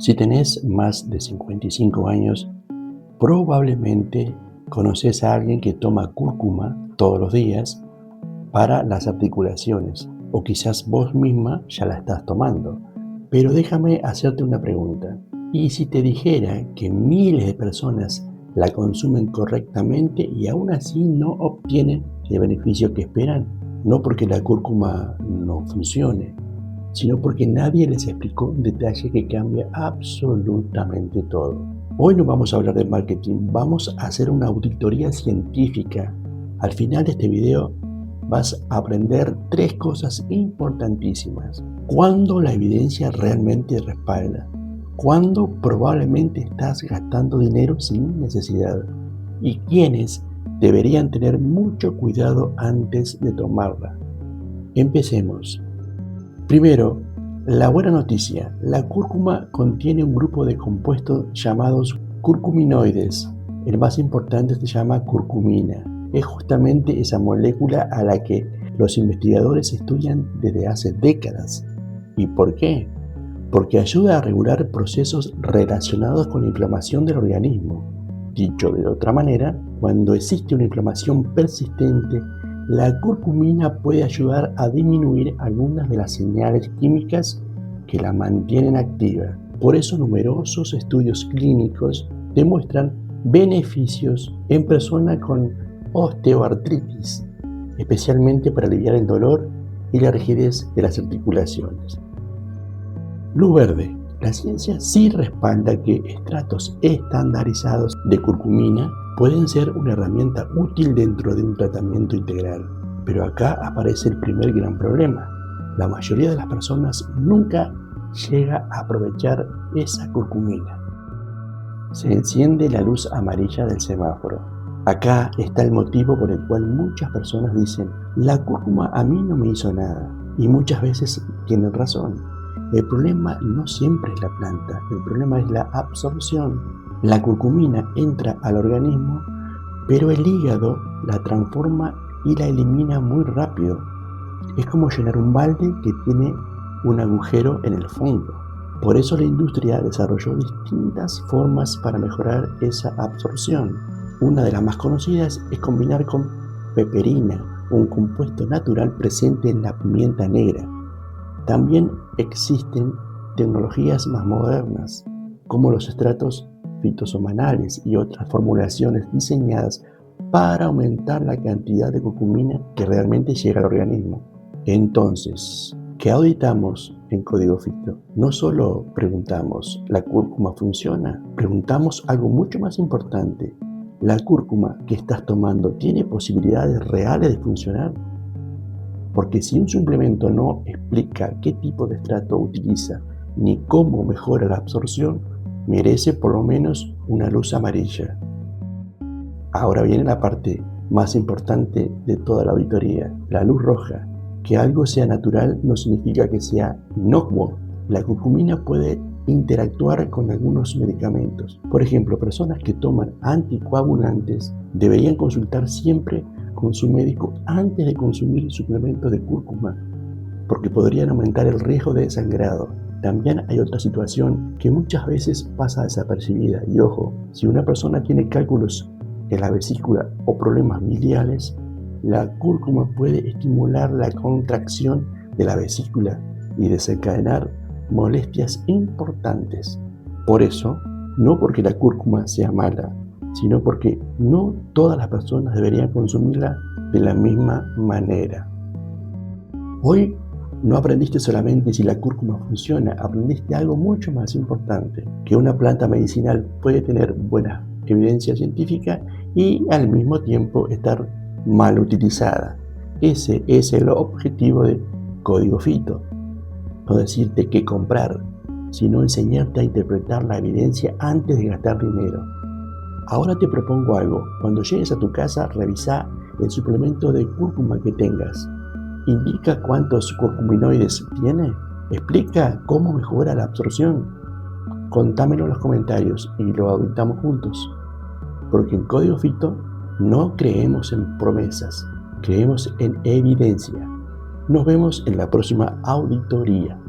Si tenés más de 55 años, probablemente conoces a alguien que toma cúrcuma todos los días para las articulaciones, o quizás vos misma ya la estás tomando. Pero déjame hacerte una pregunta. ¿Y si te dijera que miles de personas la consumen correctamente y aún así no obtienen el beneficio que esperan? No porque la cúrcuma no funcione, sino porque nadie les explicó un detalle que cambia absolutamente todo. Hoy no vamos a hablar de marketing, vamos a hacer una auditoría científica. Al final de este video vas a aprender 3 cosas importantísimas. ¿Cuándo la evidencia realmente respalda? ¿Cuándo probablemente estás gastando dinero sin necesidad? ¿Y quiénes deberían tener mucho cuidado antes de tomarla? Empecemos. Primero, la buena noticia. La cúrcuma contiene un grupo de compuestos llamados curcuminoides. El más importante se llama curcumina. Es justamente esa molécula a la que los investigadores estudian desde hace décadas. ¿Y por qué? Porque ayuda a regular procesos relacionados con la inflamación del organismo. Dicho de otra manera, cuando existe una inflamación persistente, la curcumina puede ayudar a disminuir algunas de las señales químicas que la mantienen activa. Por eso numerosos estudios clínicos demuestran beneficios en personas con osteoartritis, especialmente para aliviar el dolor y la rigidez de las articulaciones. Luz verde. La ciencia sí respalda que estratos estandarizados de curcumina pueden ser una herramienta útil dentro de un tratamiento integral. Pero acá aparece el primer gran problema. La mayoría de las personas nunca llega a aprovechar esa curcumina. Se enciende la luz amarilla del semáforo. Acá está el motivo por el cual muchas personas dicen: la cúrcuma a mí no me hizo nada. Y muchas veces tienen razón. El problema no siempre es la planta, el problema es la absorción. La curcumina entra al organismo, pero el hígado la transforma y la elimina muy rápido. Es como llenar un balde que tiene un agujero en el fondo. Por eso la industria desarrolló distintas formas para mejorar esa absorción. Una de las más conocidas es combinar con peperina, un compuesto natural presente en la pimienta negra. También existen tecnologías más modernas, como los extractos fitosomanales y otras formulaciones diseñadas para aumentar la cantidad de curcumina que realmente llega al organismo. Entonces, ¿qué auditamos en Código Fito? No solo preguntamos, ¿la cúrcuma funciona? Preguntamos algo mucho más importante. ¿La cúrcuma que estás tomando tiene posibilidades reales de funcionar? Porque si un suplemento no explica qué tipo de extracto utiliza ni cómo mejora la absorción, merece por lo menos una luz amarilla. Ahora viene la parte más importante de toda la auditoría, la luz roja. Que algo sea natural no significa que sea inocuo. La curcumina puede interactuar con algunos medicamentos. Por ejemplo, personas que toman anticoagulantes deberían consultar siempre con su médico antes de consumir suplementos de cúrcuma, porque podrían aumentar el riesgo de sangrado. También hay otra situación que muchas veces pasa desapercibida, y ojo, si una persona tiene cálculos en la vesícula o problemas biliares, la cúrcuma puede estimular la contracción de la vesícula y desencadenar molestias importantes. Por eso, no porque la cúrcuma sea mala, sino porque no todas las personas deberían consumirla de la misma manera. Hoy no aprendiste solamente si la cúrcuma funciona, aprendiste algo mucho más importante, que una planta medicinal puede tener buena evidencia científica y al mismo tiempo estar mal utilizada. Ese es el objetivo de Código Fito. No decirte qué comprar, sino enseñarte a interpretar la evidencia antes de gastar dinero. Ahora te propongo algo. Cuando llegues a tu casa, revisa el suplemento de cúrcuma que tengas. ¿Indica cuántos curcuminoides tiene? ¿Explica cómo mejora la absorción? Contámelo en los comentarios y lo auditamos juntos. Porque en Código Fito no creemos en promesas, creemos en evidencia. Nos vemos en la próxima auditoría.